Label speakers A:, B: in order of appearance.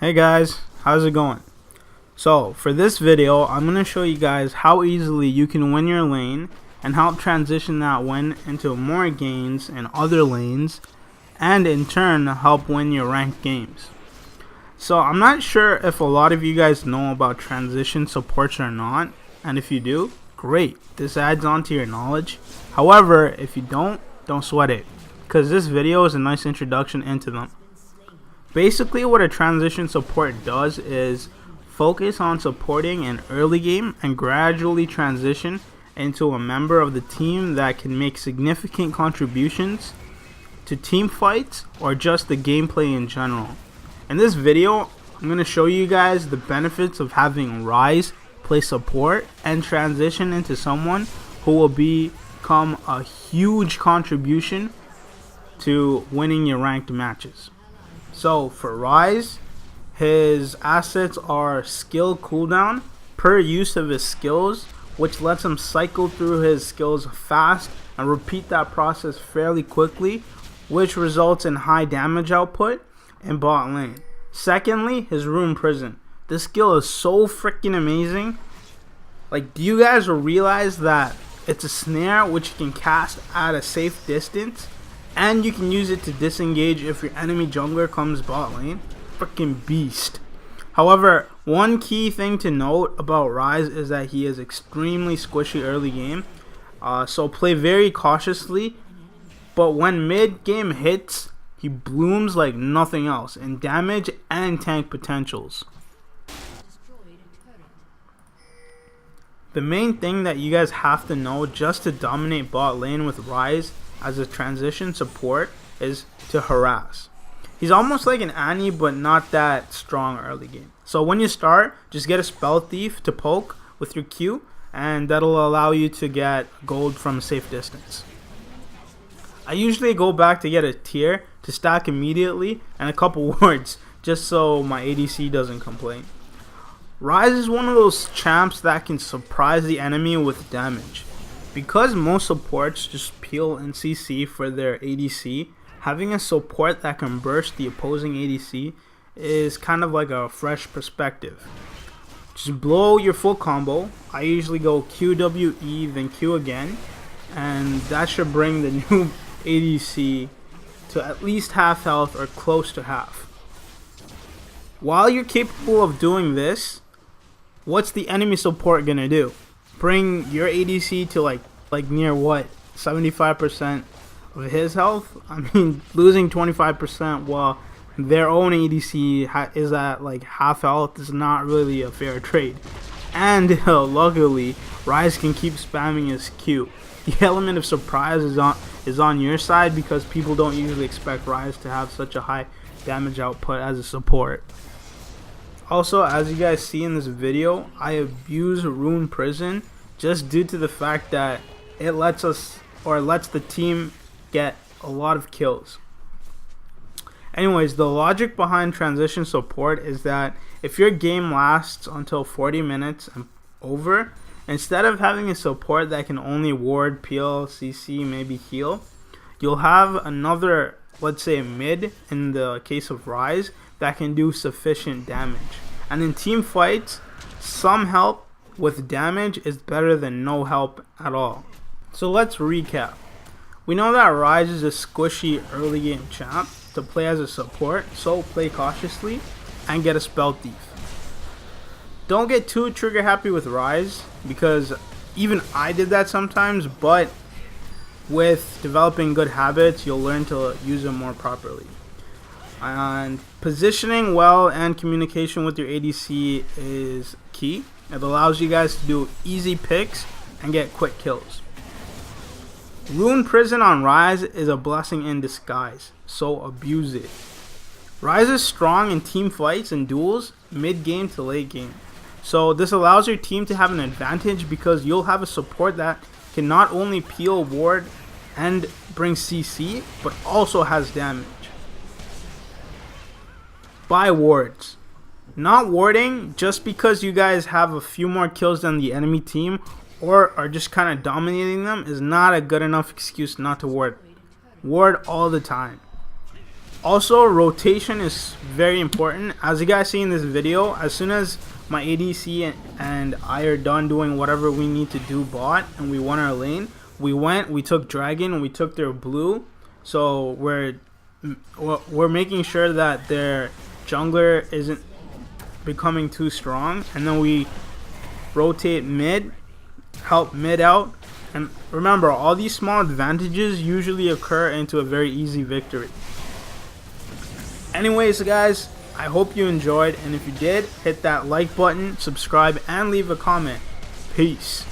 A: Hey guys, how's it going? So for this video, I'm going to show you guys how easily you can win your lane and help transition that win into more gains in other lanes, and in turn help win your ranked games. So I'm not sure if a lot of you guys know about transition supports or not, and if you do, great, this adds on to your knowledge. However, if you don't sweat it, because this video is a nice introduction into them. Basically, what a transition support does is focus on supporting an early game and gradually transition into a member of the team that can make significant contributions to team fights or just the gameplay in general. In this video, I'm going to show you guys the benefits of having Ryze play support and transition into someone who will become a huge contribution to winning your ranked matches. So for Ryze, his assets are skill cooldown per use of his skills, which lets him cycle through his skills fast and repeat that process fairly quickly, which results in high damage output in bot lane. Secondly, his rune prison. This skill is so freaking amazing. Like, do you guys realize that it's a snare which you can cast at a safe distance? And you can use it to disengage if your enemy jungler comes bot lane. Freaking beast. However, one key thing to note about Ryze is that he is extremely squishy early game. So play very cautiously. But when mid game hits, he blooms like nothing else in damage and tank potentials. The main thing that you guys have to know just to dominate bot lane with Ryze as a transition support is to harass. He's almost like an Annie, but not that strong early game. So when you start, just get a spell thief to poke with your Q, and that'll allow you to get gold from a safe distance. I usually go back to get a tier to stack immediately and a couple wards just so my ADC doesn't complain. Ryze is one of those champs that can surprise the enemy with damage. Because most supports just peel and CC for their ADC, having a support that can burst the opposing ADC is kind of like a fresh perspective. Just blow your full combo. I usually go QWE then Q again, and that should bring the new ADC to at least half health or close to half. While you're capable of doing this, what's the enemy support gonna do? Bring your ADC to like near what, 75% of his health? I mean, losing 25% while their own ADC is at like half health is not really a fair trade. And luckily, Ryze can keep spamming his Q. The element of surprise is on your side because people don't usually expect Ryze to have such a high damage output as a support. Also, as you guys see in this video, I abuse rune prison just due to the fact that it lets the team get a lot of kills. Anyways, the logic behind transition support is that if your game lasts until 40 minutes and over, instead of having a support that can only ward, peel, CC, maybe heal, you'll have another, let's say mid in the case of Ryze, that can do sufficient damage. And in team fights, some help with damage is better than no help at all. So let's recap. We know that Ryze is a squishy early game champ to play as a support, so play cautiously and get a spell thief. Don't get too trigger happy with Ryze, because even I did that sometimes, but with developing good habits, you'll learn to use them more properly. And positioning well and communication with your ADC is key. It allows you guys to do easy picks and get quick kills. Rune prison on Ryze is a blessing in disguise, so abuse it. Ryze is strong in team fights and duels, mid game to late game. So this allows your team to have an advantage because you'll have a support that can not only peel, ward, and bring CC, but also has damage. Buy wards. Not warding just because you guys have a few more kills than the enemy team or are just kind of dominating them is not a good enough excuse not to ward. Ward all the time. Also, rotation is very important. As you guys see in this video, as soon as my ADC and I are done doing whatever we need to do bot and we won our lane, we took dragon, we took their blue. So we're making sure that their jungler isn't becoming too strong, and then we rotate mid, help mid out. And remember, all these small advantages usually occur into a very easy victory. Anyways guys, I hope you enjoyed, and if you did, hit that like button, subscribe, and leave a comment. Peace.